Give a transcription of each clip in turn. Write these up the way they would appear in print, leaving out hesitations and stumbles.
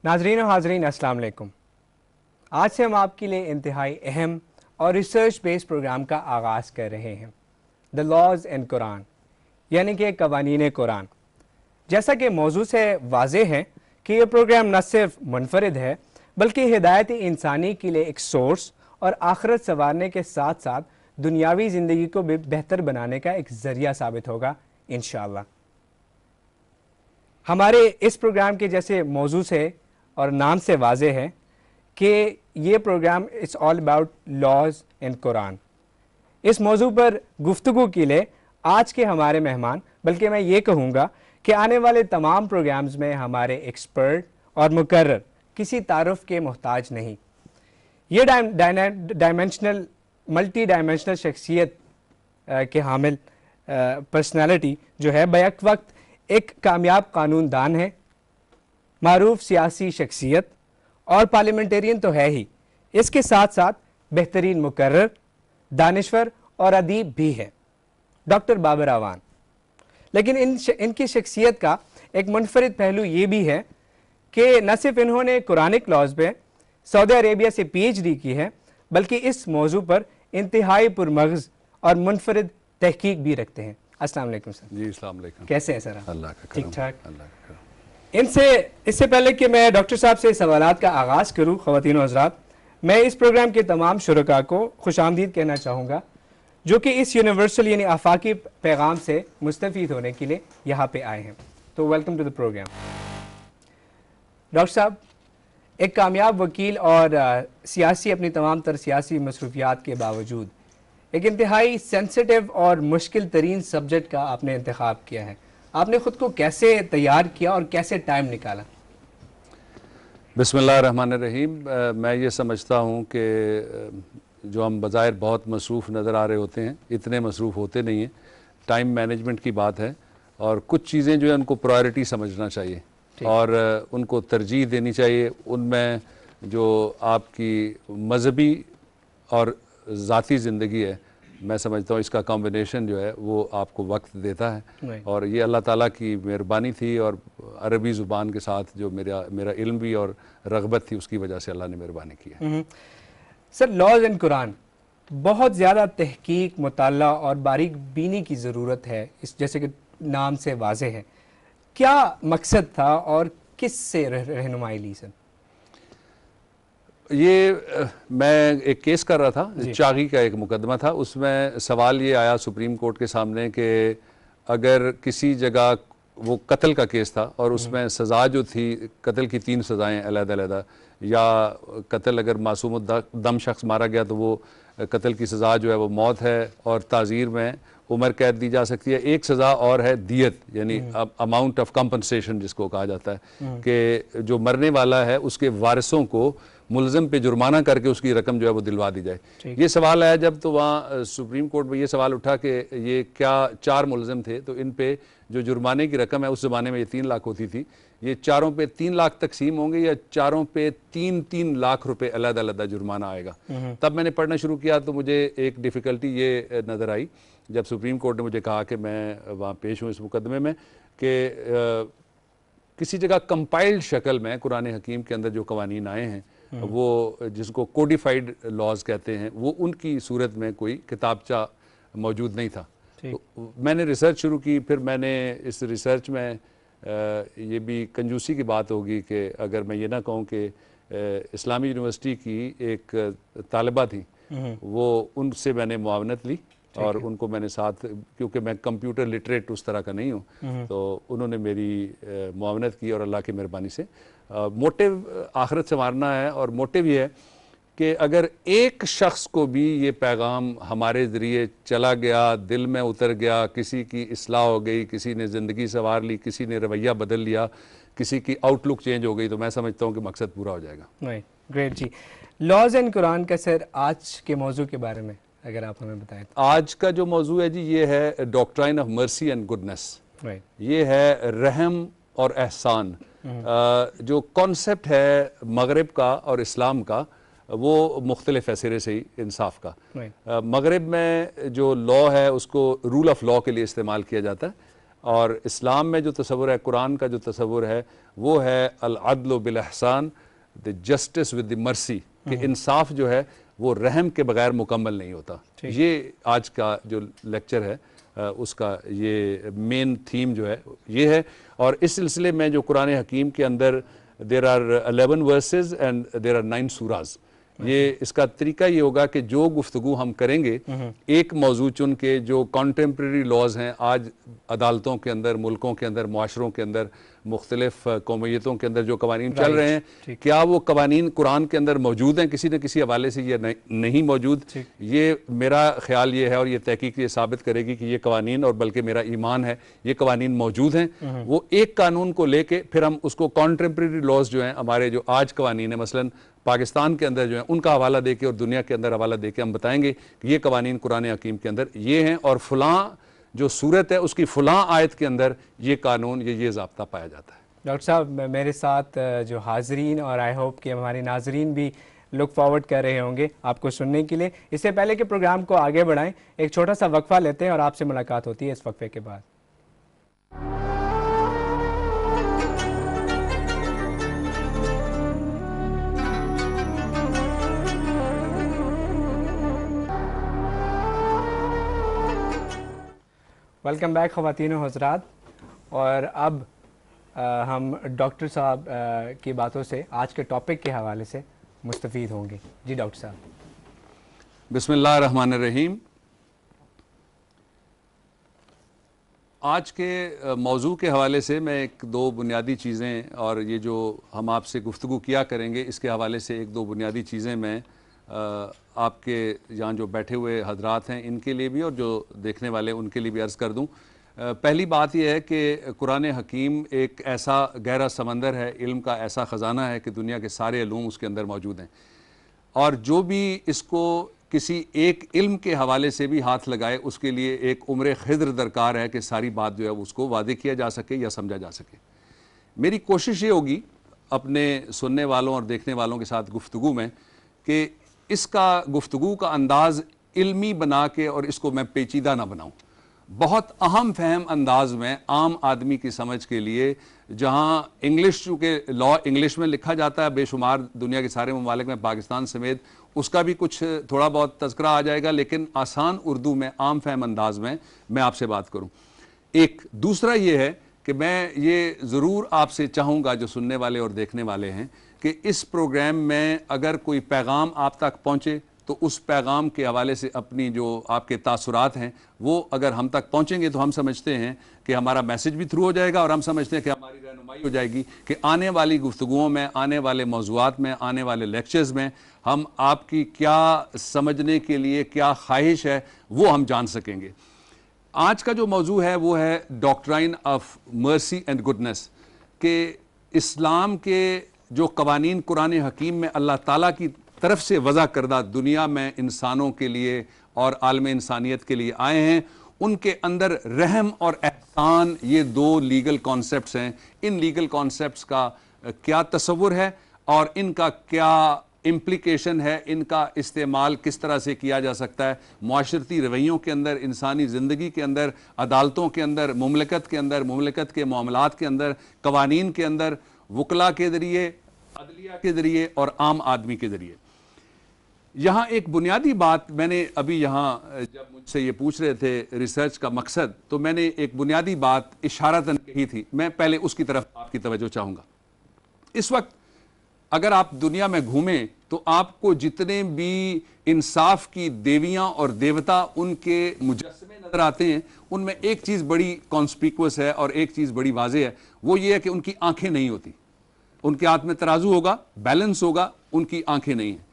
नाजरीन और हाजरीन अस्सलाम वालेकुम। आज से हम आपके लिए इंतहाई अहम और रिसर्च बेस्ड प्रोग्राम का आगाज़ कर रहे हैं, द लॉज एंड कुरान, यानी कि कवानीन कुरान। जैसा कि मौजू से वाज़ेह है कि यह प्रोग्राम न सिर्फ मुनफरिद है बल्कि हिदायत इंसानी के लिए एक सोर्स और आखिरत संवारने के साथ साथ दुनियावी ज़िंदगी को भी बेहतर बनाने का एक ज़रिया साबित होगा इंशाअल्लाह। हमारे इस प्रोग्राम के जैसे मौजू से और नाम से वाज़े है कि ये programme it's all about laws and Quran. इस मौजू पर गुफ्तगू के लिए आज के हमारे मेहमान, बल्कि मैं ये कहूँगा कि आने वाले तमाम प्रोग्राम्स में हमारे एक्सपर्ट और मुकर्रर किसी तारुफ के मोहताज नहीं। ये डायमेंशनल मल्टी डायमेंशनल शख्सियत के हामिल पर्सनालिटी जो है बैक वक्त एक कामयाब कानूनदान है, मारूफ सियासी शख्सियत और पार्लियामेंटेरियन तो है ही, इसके साथ साथ बेहतरीन मुकर्रर, दानिश्वर और अदीब भी है, डॉक्टर बाबर आवान। लेकिन इनकी शख्सियत का एक मुनफरिद पहलू ये भी है कि न सिर्फ इन्होंने कुरानिक लॉज में सऊदी अरेबिया से PhD की है, बल्कि इस मौजू पर इंतहाई पुरमग़ज़ और मुनफरिद तहकीक भी रखते हैं। अस्सलाम वालेकुम सर। जी अस्सलाम वालेकुम। कैसे हैं सर? अल्लाह का ठीक करम, ठाक। अल्लाह का करम। इससे पहले कि मैं डॉक्टर साहब से सवालात का आगाज़ करूँ, ख़वातीन और हज़रात, मैं इस प्रोग्राम के तमाम शुरका को खुशामदीद कहना चाहूँगा जो कि इस यूनिवर्सल यानी आफाकी पैगाम से मुस्तफ़ीद होने के लिए यहाँ पे आए हैं। तो welcome to the programme. Doctor साहब, एक कामयाब वकील और सियासी अपनी तमाम तर सियासी मसरूफियात के बावजूद एक इंतहाई सेंसिटिव और मुश्किल तरीन सब्जेक्ट का आपने इंतखाब किया है। आपने ख़ुद को कैसे तैयार किया और कैसे टाइम निकाला? बिस्मिल्लाहिर्रहमानिर्रहीम। मैं ये समझता हूँ कि जो हम बज़ाहिर बहुत मसरूफ़ नज़र आ रहे होते हैं, इतने मसरूफ़ होते नहीं हैं। टाइम मैनेजमेंट की बात है और कुछ चीज़ें जो है उनको प्रायोरिटी समझना चाहिए और उनको तरजीह देनी चाहिए। उनमें जो आपकी मजहबी और ज़ाती ज़िंदगी है, मैं समझता हूँ इसका कॉम्बिनेशन जो है वो आपको वक्त देता है और ये अल्लाह ताला की मेहरबानी थी और अरबी ज़ुबान के साथ जो मेरा इल्म भी और रग़बत थी, उसकी वजह से अल्लाह ने मेहरबानी की है। सर, लॉज एंड कुरान बहुत ज़्यादा तहकीक, मुताला और बारीक बीनी की ज़रूरत है, इस जैसे कि नाम से वाज़े है। क्या मकसद था और किस से रहनुमाई ली सर? ये मैं एक केस कर रहा था, चागी का एक मुकदमा था। उसमें सवाल ये आया सुप्रीम कोर्ट के सामने कि अगर किसी जगह वो कत्ल का केस था और उसमें सज़ा जो थी, कत्ल की 3 सज़ाएँ अलग-अलग, या कत्ल अगर मासूम दम शख्स मारा गया तो वो कत्ल की सज़ा जो है वो मौत है और ताज़ीर में उम्र कैद दी जा सकती है। एक सज़ा और है दियत, यानी अमाउंट ऑफ कंपनसेशन जिसको कहा जाता है कि जो मरने वाला है उसके वारिसों को मुलज़म पे जुर्माना करके उसकी रकम जो है वो दिलवा दी जाए। ये सवाल आया जब, तो वहाँ सुप्रीम कोर्ट में ये सवाल उठा कि ये क्या 4 मुलज़म थे तो इन पे जो जुर्माने की रकम है, उस ज़माने में ये 3 लाख होती थी, ये चारों पे 3 लाख तकसीम होंगे या चारों पे 3-3 लाख रुपए अलग-अलग जुर्माना आएगा। तब मैंने पढ़ना शुरू किया तो मुझे एक डिफ़िकल्टी ये नज़र आई जब सुप्रीम कोर्ट ने मुझे कहा कि मैं वहाँ पेश हूँ इस मुकदमे में कि किसी जगह कंपाइल्ड शक्ल में कुरान हकीम के अंदर जो कवानीन आए हैं वो जिसको कोडिफाइड लॉज कहते हैं, वो उनकी सूरत में कोई किताबचा मौजूद नहीं था। तो मैंने रिसर्च शुरू की। फिर मैंने इस रिसर्च में ये भी कंजूसी की बात होगी कि अगर मैं ये ना कहूँ कि इस्लामी यूनिवर्सिटी की एक तालिबा थी, वो उनसे मैंने मुआवनत ली और उनको मैंने साथ, क्योंकि मैं कंप्यूटर लिटरेट उस तरह का नहीं हूँ, तो उन्होंने मेरी मुआवनत की और अल्लाह की मेहरबानी से मोटिव आखिरत संवारना है। और मोटिव ये है कि अगर एक शख्स को भी ये पैगाम हमारे ज़रिए चला गया, दिल में उतर गया, किसी की इस्लाह हो गई, किसी ने ज़िंदगी संवार ली, किसी ने रवैया बदल लिया, किसी की आउटलुक चेंज हो गई, तो मैं समझता हूँ कि मकसद पूरा हो जाएगा। ग्रेट जी। लॉज एंड कुरान का सर आज के मौजू के बारे में अगर आप हमें बताएं तो। आज का जो मौजू है जी, ये है doctrine of mercy and goodness. ये है रहम और एहसान। जो कॉन्सेप्ट है मगरिब का और इस्लाम का, वो मुख्तलिफ है सिरे से ही इंसाफ का। मगरिब में जो लॉ है उसको रूल ऑफ लॉ के लिए इस्तेमाल किया जाता है اور اسلام میں جو تصور ہے, قرآن کا جو تصور ہے وہ ہے العدل بالاحسان, دی جسٹس ود دی مرسی, کہ انصاف جو ہے وہ رحم کے بغیر مکمل نہیں ہوتا. یہ آج کا جو لیکچر ہے اس کا یہ مین تھیم جو ہے یہ ہے. اور اس سلسلے میں جو قرآن حکیم کے اندر there are 11 verses and there are 9 سوراز. یہ اس کا طریقہ یہ ہوگا کہ جو گفتگو ہم کریں گے ایک موضوع چن کے, جو کانٹمپریری لاز ہیں آج عدالتوں کے اندر, ملکوں کے اندر, معاشروں کے اندر, مختلف قومیتوں کے اندر جو قوانین چل رہے ہیں, کیا وہ قوانین قرآن کے اندر موجود ہیں کسی نہ کسی حوالے سے یا نہیں موجود. یہ میرا خیال یہ ہے اور یہ تحقیق یہ ثابت کرے گی کہ یہ قوانین, اور بلکہ میرا ایمان ہے یہ قوانین موجود ہیں. وہ ایک قانون کو لے کے پھر ہم اس کو کانٹمپریری لاز جو ہیں ہمارے جو آج قوانین ہیں مثلاً پاکستان کے اندر جو ہیں ان کا حوالہ دے کے اور دنیا کے اندر حوالہ دے کے ہم بتائیں گے کہ یہ قوانین قرآن حکیم کے اندر یہ ہیں, اور فلاں جو صورت ہے اس کی فلاں آیت کے اندر یہ قانون یہ ضابطہ پایا جاتا ہے. ڈاکٹر صاحب میرے ساتھ جو حاضرین اور آئی ہوپ کہ ہمارے ناظرین بھی لک فارورڈ کر رہے ہوں گے آپ کو سننے کے لیے. اس سے پہلے کہ پروگرام کو آگے بڑھائیں ایک چھوٹا سا وقفہ لیتے ہیں اور آپ سے ملاقات ہوتی ہے اس وقفے کے بعد. ویلکم بیک خواتین و حضرات. اور اب ہم ڈاکٹر صاحب کی باتوں سے آج کے ٹاپک کے حوالے سے مستفید ہوں گے. جی ڈاکٹر صاحب. بسم اللہ الرحمن الرحیم. آج کے موضوع کے حوالے سے میں ایک دو بنیادی چیزیں, اور یہ جو ہم آپ سے گفتگو کیا کریں گے اس کے حوالے سے ایک دو بنیادی چیزیں میں آپ کے یہاں جو بیٹھے ہوئے حضرات ہیں ان کے لیے بھی اور جو دیکھنے والے ان کے لیے بھی عرض کر دوں. پہلی بات یہ ہے کہ قرآن حکیم ایک ایسا گہرا سمندر ہے, علم کا ایسا خزانہ ہے کہ دنیا کے سارے علوم اس کے اندر موجود ہیں, اور جو بھی اس کو کسی ایک علم کے حوالے سے بھی ہاتھ لگائے اس کے لیے ایک عمر خضر درکار ہے کہ ساری بات جو ہے اس کو واضح کیا جا سکے یا سمجھا جا سکے. میری کوشش یہ ہوگی اپنے سننے والوں اور دیکھنے والوں کے ساتھ گفتگو میں کہ اس کا گفتگو کا انداز علمی بنا کے اور اس کو میں پیچیدہ نہ بناؤں, بہت اہم فہم انداز میں عام آدمی کی سمجھ کے لیے, جہاں انگلش چونکہ لا انگلش میں لکھا جاتا ہے بے شمار دنیا کے سارے ممالک میں پاکستان سمیت, اس کا بھی کچھ تھوڑا بہت تذکرہ آ جائے گا, لیکن آسان اردو میں عام فہم انداز میں آپ سے بات کروں. ایک دوسرا یہ ہے کہ میں یہ ضرور آپ سے چاہوں گا جو سننے والے اور دیکھنے والے ہیں کہ اس پروگرام میں اگر کوئی پیغام آپ تک پہنچے تو اس پیغام کے حوالے سے اپنی جو آپ کے تاثرات ہیں وہ اگر ہم تک پہنچیں گے تو ہم سمجھتے ہیں کہ ہمارا میسج بھی تھرو ہو جائے گا, اور ہم سمجھتے ہیں کہ ہماری رہنمائی ہو جائے گی کہ آنے والی گفتگوؤں میں, آنے والے موضوعات میں, آنے والے لیکچرز میں ہم آپ کی کیا سمجھنے کے لیے کیا خواہش ہے وہ ہم جان سکیں گے. آج کا جو موضوع ہے وہ ہے doctrine of mercy and goodness, کہ اسلام کے جو قوانین قرآن حکیم میں اللہ تعالیٰ کی طرف سے وضع کردہ دنیا میں انسانوں کے لیے اور عالم انسانیت کے لیے آئے ہیں, ان کے اندر رحم اور احسان یہ دو لیگل کانسیپٹس ہیں. ان لیگل کانسیپٹس کا کیا تصور ہے اور ان کا کیا امپلیکیشن ہے, ان کا استعمال کس طرح سے کیا جا سکتا ہے معاشرتی رویوں کے اندر, انسانی زندگی کے اندر, عدالتوں کے اندر, مملکت کے اندر, مملکت کے معاملات کے اندر, قوانین کے اندر, وکلا کے ذریعے, عدلیہ کے ذریعے اور عام آدمی کے ذریعے. یہاں ایک بنیادی بات میں نے ابھی یہاں جب مجھ سے یہ پوچھ رہے تھے ریسرچ کا مقصد, تو میں نے ایک بنیادی بات اشارتاً کہی تھی, میں پہلے اس کی طرف آپ کی توجہ چاہوں گا. اس وقت اگر آپ دنیا میں گھومیں تو آپ کو جتنے بھی انصاف کی دیویاں اور دیوتا ان کے مجسمے نظر آتے ہیں ان میں ایک چیز بڑی کانسپیکوس ہے اور ایک چیز بڑی واضح ہے, وہ یہ ہے کہ ان کی آنکھیں نہیں ہوتی. ان کے ہاتھ میں ترازو ہوگا, بیلنس ہوگا, ان کی آنکھیں نہیں ہیں.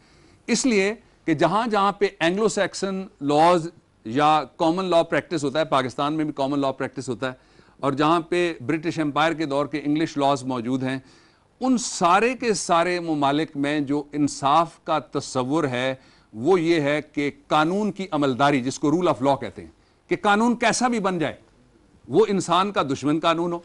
اس لیے کہ جہاں جہاں پہ اینگلو سیکسن لاز یا کامن لا پریکٹس ہوتا ہے, پاکستان میں بھی کامن لا پریکٹس ہوتا ہے, اور جہاں پہ برٹش امپائر کے دور کے انگلش لاز موجود ہیں, ان سارے کے سارے ممالک میں جو انصاف کا تصور ہے وہ یہ ہے کہ قانون کی عملداری, جس کو رول آف لا کہتے ہیں, کہ قانون کیسا بھی بن جائے وہ انسان کا دشمن قانون ہو,